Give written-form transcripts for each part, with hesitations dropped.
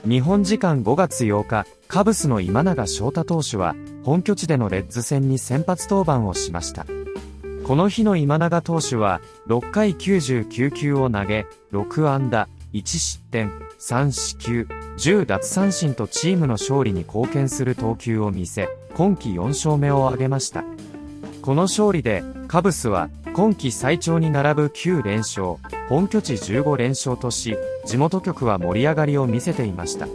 日本時間5月8日、カブスの今永昇太投手は、本拠地でのレッズ戦に先発登板をしました。この日の今永投手は、6回99球を投げ、6安打、1失点、3四球、10奪三振とチームの勝利に貢献する投球を見せ、今季4勝目を挙げました。この勝利で、カブスは、今季最長に並ぶ9連勝、本拠地15連勝とし、地元局は盛り上がりを見せていました。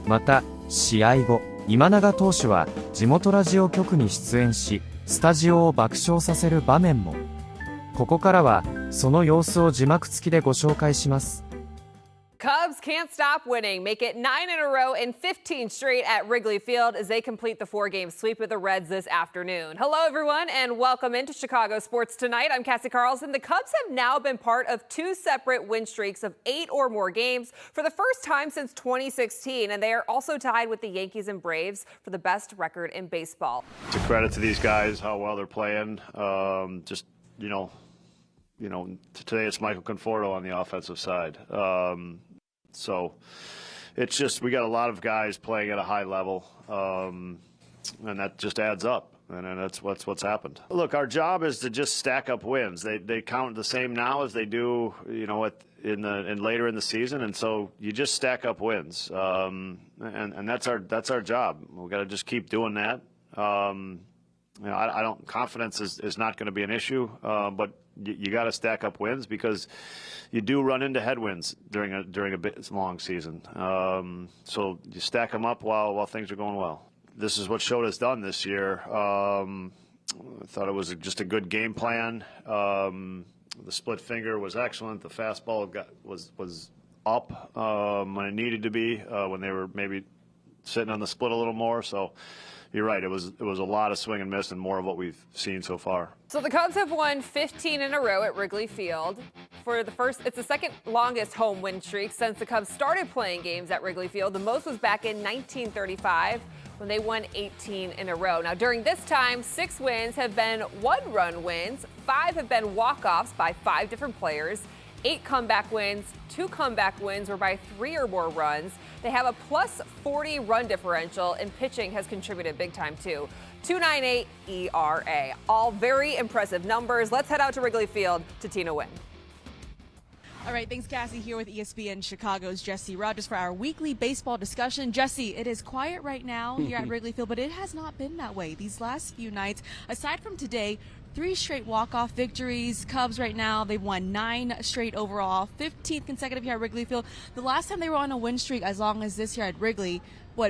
また、試合後、今永投手は、地元ラジオ局に出演し、スタジオを爆笑させる場面も。ここからは、その様子を字幕付きでご紹介します。Cubs can't stop winning, make it 9 in a row and 15 straight at Wrigley Field as they complete the 4-game sweep with the Reds this afternoon. Hello, everyone, and welcome into Chicago Sports Tonight. I'm Cassie Carlson. The Cubs have now been part of 2 separate win streaks of 8 or more games for the first time since 2016, and they are also tied with the Yankees and Braves for the best record in baseball. It's a credit to these guys, how well they're playing. Today it's Michael Conforto on the offensive side. So it's just, we got a lot of guys playing at a high level, and that just adds up, and that's what's happened. Look, our job is to just stack up wins. They count the same now as they do, later in the season, and so you just stack up wins, and that's our job. We got to just keep doing that. Confidence is not going to be an issue, but you got to stack up wins because you do run into headwinds during a long season. So you stack them up while things are going well. This is what Shota's done this year. I thought it was just a good game plan. The split finger was excellent. The fastball was up when it needed to be, when they were maybe sitting on the split a little more. So you're right. It was a lot of swing and miss and more of what we've seen so far. So the Cubs have won 15 in a row at Wrigley Field. It's the second longest home win streak since the Cubs started playing games at Wrigley Field. The most was back in 1935 when they won 18 in a row. Now during this time, 6 wins have been 1-run wins, 5 have been walk-offs by 5 different players, 8 comeback wins, 2 comeback wins were by 3 or more runs. They have a plus 40 run differential, and pitching has contributed big time too. 2.98 ERA. All very impressive numbers. Let's head out to Wrigley Field to Tina Wynn. All right, thanks, Cassie, here with ESPN Chicago's Jesse Rogers for our weekly baseball discussion. Jesse, it is quiet right now here at Wrigley Field, but it has not been that way these last few nights. Aside from today, 3 straight walk-off victories. Cubs right now, they've won 9 straight overall, 15th consecutive here at Wrigley Field. The last time they were on a win streak as long as this here at Wrigley,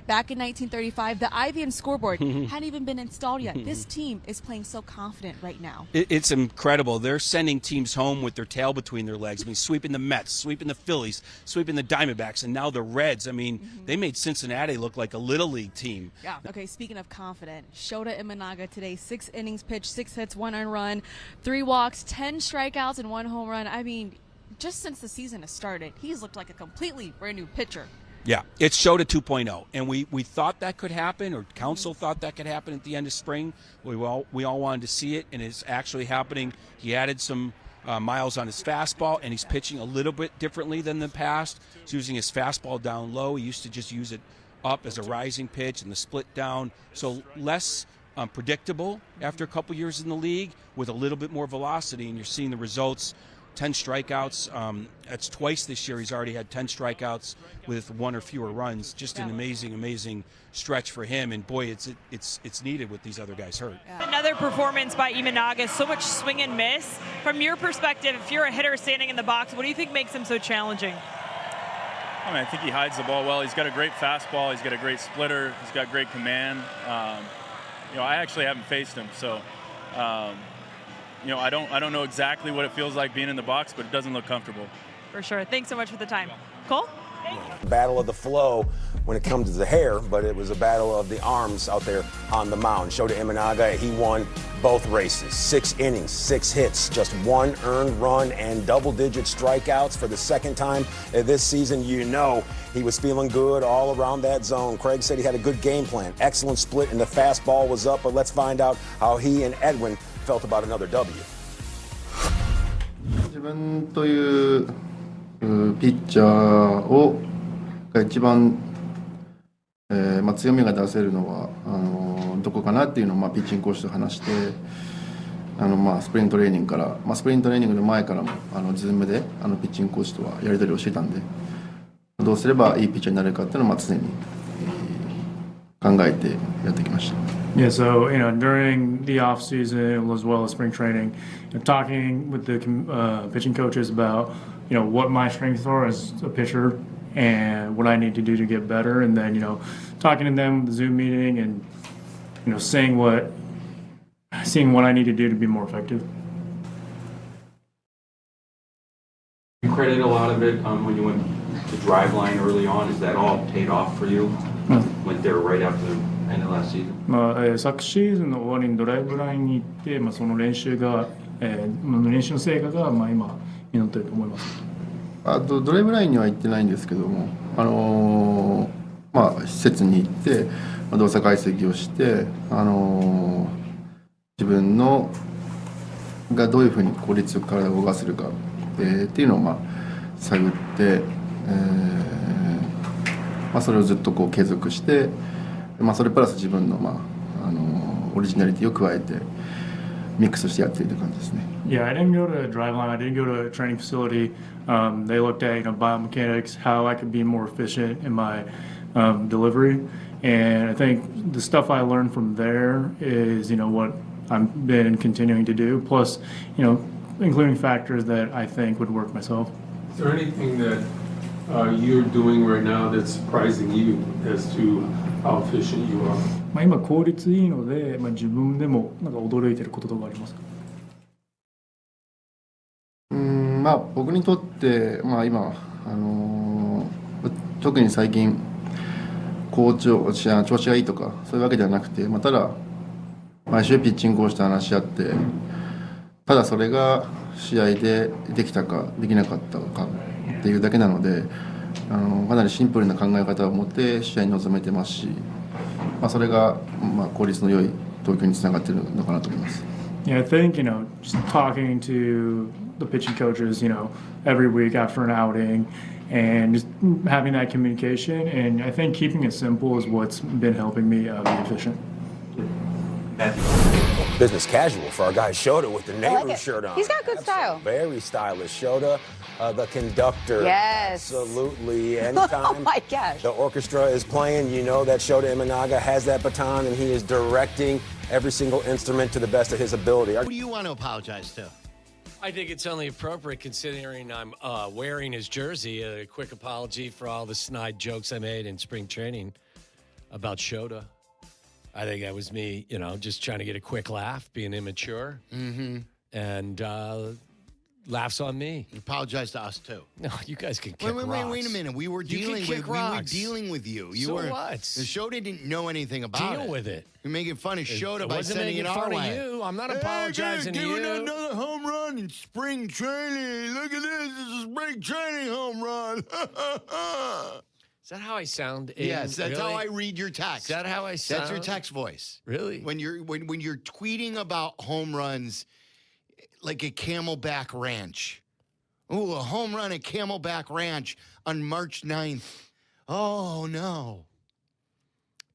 back in 1935, the IBM scoreboard hadn't even been installed yet. This team is playing so confident right now. It's incredible. They're sending teams home with their tail between their legs. I mean, sweeping the Mets, sweeping the Phillies, sweeping the Diamondbacks, and now the Reds. I mean, they made Cincinnati look like a Little League team. Yeah. Okay, speaking of confident, Shota Imanaga today, 6 innings pitched, 6 hits, 1 earned run, 3 walks, 10 strikeouts, and 1 home run. I mean, just since the season has started, he's looked like a completely brand new pitcher. Yeah, it's Shota 2.0, and we thought that could happen, or Council thought that could happen at the end of spring. We all wanted to see it, and it's actually happening. He added some miles on his fastball, and he's pitching a little bit differently than the past. He's using his fastball down low. He used to just use it up as a rising pitch and the split down, so less predictable after a couple years in the league with a little bit more velocity, and you're seeing the results. 10 strikeouts. That's twice this year he's already had 10 strikeouts with 1 or fewer runs. Just an amazing stretch for him. And boy, it's needed with these other guys hurt. Another performance by Imanaga. So much swing and miss. From your perspective, if you're a hitter standing in the box, what do you think makes him so challenging? I think he hides the ball well. He's got a great fastball. He's got a great splitter. He's got great command. I actually haven't faced him, so. I don't know exactly what it feels like being in the box, but it doesn't look comfortable. For sure. Thanks so much for the time. Cole? Battle of the flow when it comes to the hair, but it was a battle of the arms out there on the mound. Shota Imanaga, he won both races. 6 innings, 6 hits, just 1 earned run, and double-digit strikeouts for the second time this season. He was feeling good all around that zone. Craig said he had a good game plan. Excellent split, and the fastball was up, but let's find out how he and Edwin felt about another W. 自分というピッチャーをが一番、強みが出せるのはどこかなっていうのを、ピッチングコーチと話してスプリントレーニングから、スプリントレーニングの前からもズームでピッチングコーチとはやり取りをしてたんで、どうすればいいピッチャーになれるかっていうのを常に考えてやってきました。Yeah, so during the off season as well as spring training, talking with the pitching coaches about what my strengths are as a pitcher and what I need to do to get better, and then talking to them, the Zoom meeting, and seeing what I need to do to be more effective. You credit a lot of it when you went to drive line early on. Is that all paid off for you? Went there right after the end of last season. 昨シーズンの終わりにドライブラインに行って、その練習が、練習の成果が、今実っていると思います。ドライブラインには行ってないんですけども、施設に行って動作解析をして、自分のがどういうふうに効率よく体を動かせるか、っていうのを探って、それをずっと継続して、それプラス自分の、オリジナリティを加えてミックスしてやっている感じですね。Yeah, I didn't go to a drive line. I didn't go to a training facility. They looked at biomechanics, how I could be more efficient in my delivery, and I think the stuff I learned from there is what I've been continuing to do. Plus, including factors that I think would work myself. Is there anything that you're doing right now that's surprising you as to how efficient you are? 今効率いいので、自分でも驚いてることとかありますか？僕にとって、今特に最近調子がいいとかそういうわけではなくて、ただ毎週ピッチングコーチと話し合って、ただそれが試合でできたかできなかったかっていうだけなので、かなりシンプルな考え方を持って試合に臨めてますし、それが効率の良い投球につながっているのかなと思います。Yeah, I think just talking to the pitching coaches, every week after an outing, and just having that communication, and I think keeping it simple is what's been helping me be efficient. Business casual for our guy Shota with the Nehru shirt on. He's got good style. Very stylish. Shota, the conductor. Yes. Absolutely. Anytime Oh my gosh. the orchestra is playing, that Shota Imanaga has that baton and he is directing every single instrument to the best of his ability. Who do you want to apologize to? I think it's only appropriate considering I'm wearing his jersey. A quick apology for all the snide jokes I made in spring training about Shota. I think that was me, just trying to get a quick laugh, being immature. Mm-hmm. And laughs on me. You apologize to us, too. No, you guys can kick rocks. Wait a minute. We were dealing with you. What? The Shota didn't know anything about it. Deal with it. You're making fun of Shota by sending it our way. You. I'm not apologizing to you. Another home run in spring training. Look at this. This is a spring training home run. Is that how I sound? Yes, that's how I read your text. Is that how I sound? That's your text voice. Really? When you're tweeting about home runs, like at Camelback Ranch. Ooh, a home run at Camelback Ranch on March 9th. Oh no.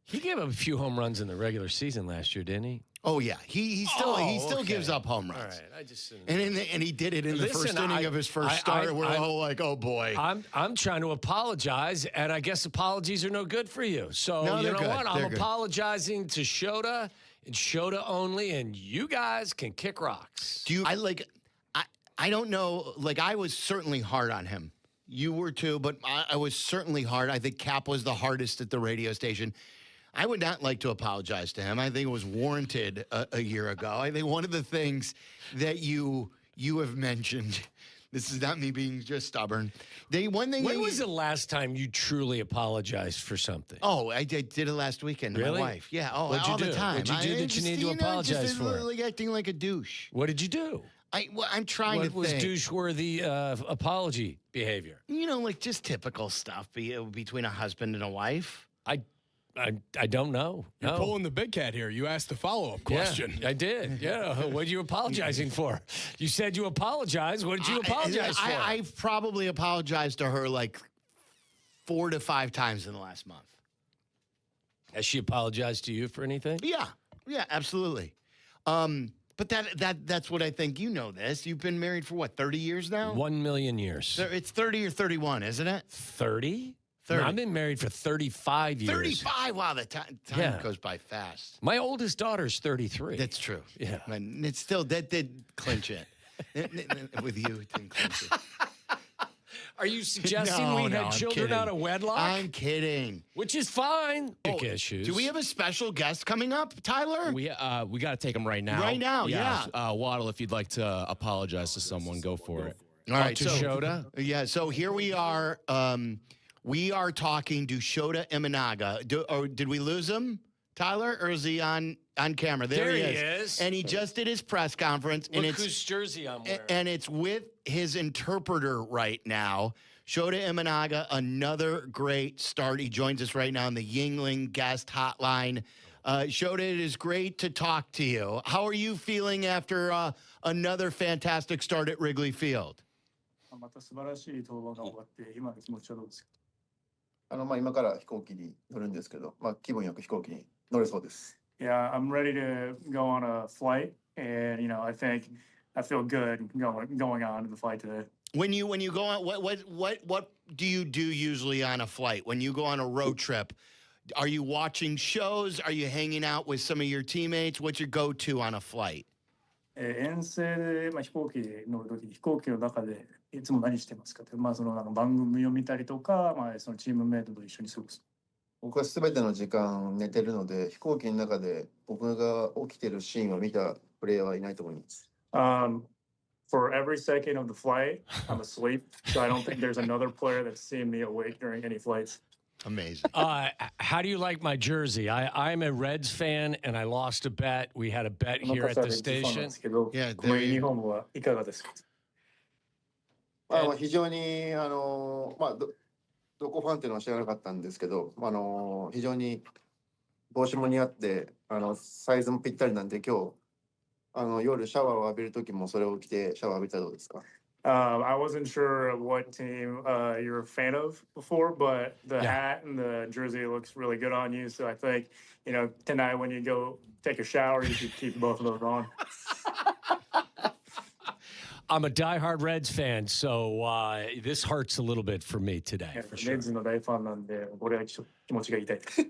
He gave up a few home runs in the regular season last year, didn't he? Oh yeah, he still gives up home runs. All right, I just and he did it in the first inning of his first start. We're all like, oh boy. I'm trying to apologize, and I guess apologies are no good for you. So you know what? I'm apologizing to Shota and Shota only, and you guys can kick rocks. I don't know. Like I was certainly hard on him. You were too, but I was certainly hard. I think Cap was the hardest at the radio station. I would not like to apologize to him. I think it was warranted a year ago. I think one of the things that you have mentioned, this is not me being just stubborn. When was the last time you truly apologized for something? Oh, I did it last weekend to my wife. Yeah, all the time. What'd you do that you need to apologize for? Like acting like a douche. What did you do? I'm trying to think. What was douche-worthy apology behavior? Like just typical stuff between a husband and a wife. I don't know. You're pulling the big cat here. You asked the follow-up question. Yeah, I did. Yeah. What are you apologizing for? You said you apologized. What did you apologize for? I've probably apologized to her like 4 to 5 times in the last month. Has she apologized to you for anything? Yeah, absolutely. But that's what I think. You know this. You've been married for what, 30 years now? 1 million years. It's 30 or 31, isn't it? 30? 30. No, I've been married for 35 years. 35? Wow, the time goes by fast. My oldest daughter's 33. That's true. Yeah. And it's still, that did clinch it. With you, it didn't clinch it. Are you suggesting we had children out of wedlock? I'm kidding. Which is fine. Do we have a special guest coming up, Tyler? We got to take him right now. Right now, yeah. Waddle, if you'd like to apologize to someone, go for it. All right, to Shota? Yeah, so here we are. We are talking to Shota Imanaga. Did we lose him, Tyler, or is he on camera? There he is. And he just did his press conference. Look whose jersey I'm wearing. And it's with his interpreter right now. Shota Imanaga, another great start. He joins us right now on the Yingling guest hotline. Shota, it is great to talk to you. How are you feeling after another fantastic start at Wrigley Field? また素晴らしい登板が終わって今の気持ちはどうですか？今から飛行機に乗るんですけど、気分よく飛行機に乗れそうです。Yeah, I'm ready to go on a flight, and I think I feel good going on the flight today. When you go on, what do you do usually on a flight? When you go on a road trip, are you watching shows? Are you hanging out with some of your teammates? What's your go-to on a flight? 遠征で飛行機に乗るときに飛行機の中でいつも何してますかって、その番組を見たりとか、そのチームメイトと一緒に過ごす。僕は全ての時間寝てるので、飛行機の中で僕が起きてるシーンを見たプレイヤーはいないと思います。For every second of the flight, I'm asleep, so I don't think there's another player that's seen me awake during any flights. Amazing. How do you like my jersey? I'm a Reds fan, and I lost a bet. We had a bet here at the station. Yeah, このユニフォームはいかがですか？非常にどこファンっていうのは知らなかったんですけど、非常に帽子も似合ってサイズもぴったりなんで、今日夜シャワーを浴びる時もそれを着てシャワー浴びたらどうですか？I wasn't sure what team you're a fan of before, but the hat and the jersey looks really good on you. So I think, tonight when you go take a shower, you should keep both of those on. I'm a diehard Reds fan, so this hurts a little bit for me today. For sure. レッズの大ファンなんで、俺は気持ちが痛いです。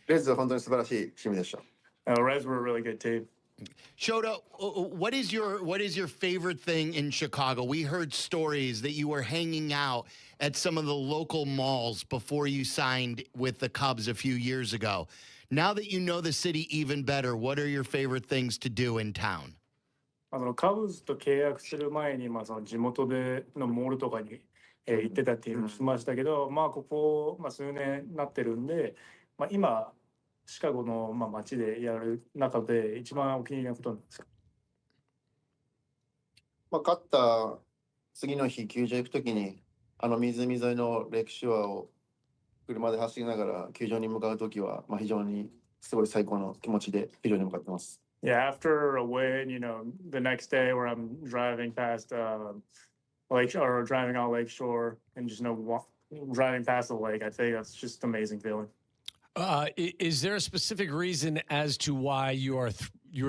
レッズは本当に素晴らしいチームでした。Reds were a really good team. Shota, what is your favorite thing in Chicago? We heard stories that you were hanging out at some of the local malls before you signed with the Cubs a few years ago. Now that you know the city even better, what are your favorite things to do in town? カブズと契約する前に、その地元でのモールとかに、行ってたっていうのを聞きましたけど、ここ、数年なってるんで、今シカゴの、街でやる中で一番お気に入りのことなんですか？勝った次の日球場行くときに湖沿いのレイクショアを車で走りながら球場に向かうときは、非常にすごい最高の気持ちで球場に向かってます。Yeah, after a win, the next day where I'm driving past Lake or driving on Lakeshore and just driving past the lake, I think that's just an amazing feeling. Is there a specific reason as to why you are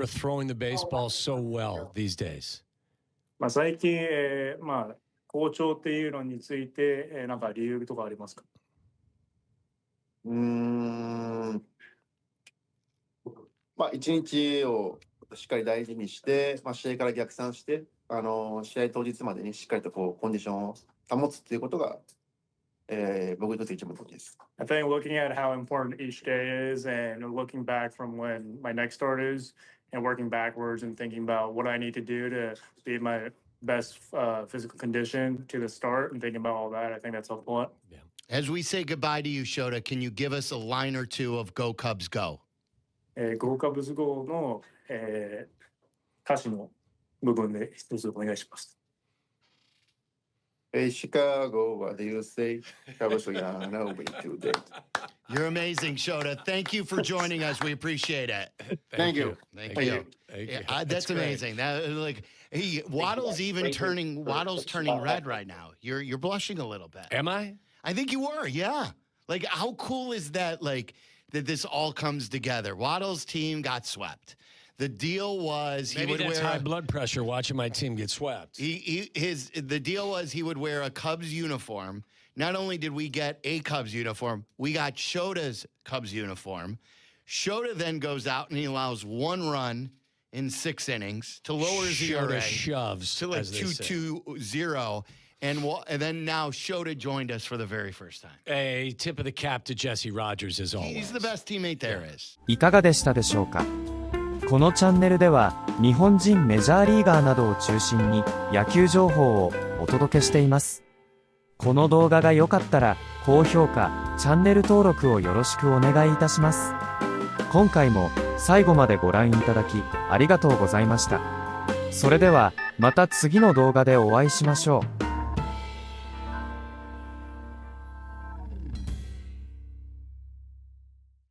throwing the baseball so well these days? 最近、好調っていうのについて、なんか理由とかありますか？一日をしっかり大事にして、試合から逆算して、試合当日までにしっかりとコンディションを保つっていうことが、僕にとって一番大きいです。I think looking at how important each day is and looking back from when my next start is and working backwards and thinking about what I need to do to be in my best physical condition to the start and thinking about all that, I think that's helped a lot. Yeah. As we say goodbye to you, Shota, can you give us a line or two of Go Cubs Go? Go Cubs Go の、歌詞の部分で一つお願いします。Hey, Chicago, what do you say? Cubs are gonna win today. You're amazing, Shota. Thank you for joining us. We appreciate it. Thank you. Thank you. That's amazing. Waddle's turning red right now. You're blushing a little bit. Am I? I think you were, yeah. Like, how cool is that, like, that this all comes together? Waddle's team got swept. The deal was Maybe that's high blood pressure watching my team get swept. The deal was he would wear a Cubs uniform. Not only did we get a Cubs uniform, we got Shota's Cubs uniform. Shota then goes out and he allows 1 run in 6 innings to lower his ERA shoves to like 2.20. And then now Shota joined us for the very first time. A tip of the cap to Jesse Rogers as always. He's the best teammate there is. いかがでしたでしょうか。このチャンネルでは日本人メジャーリーガーなどを中心に野球情報をお届けしています。この動画が良かったら高評価、チャンネル登録をよろしくお願いいたします。今回も最後までご覧いただきありがとうございました。それではまた次の動画でお会いしましょう。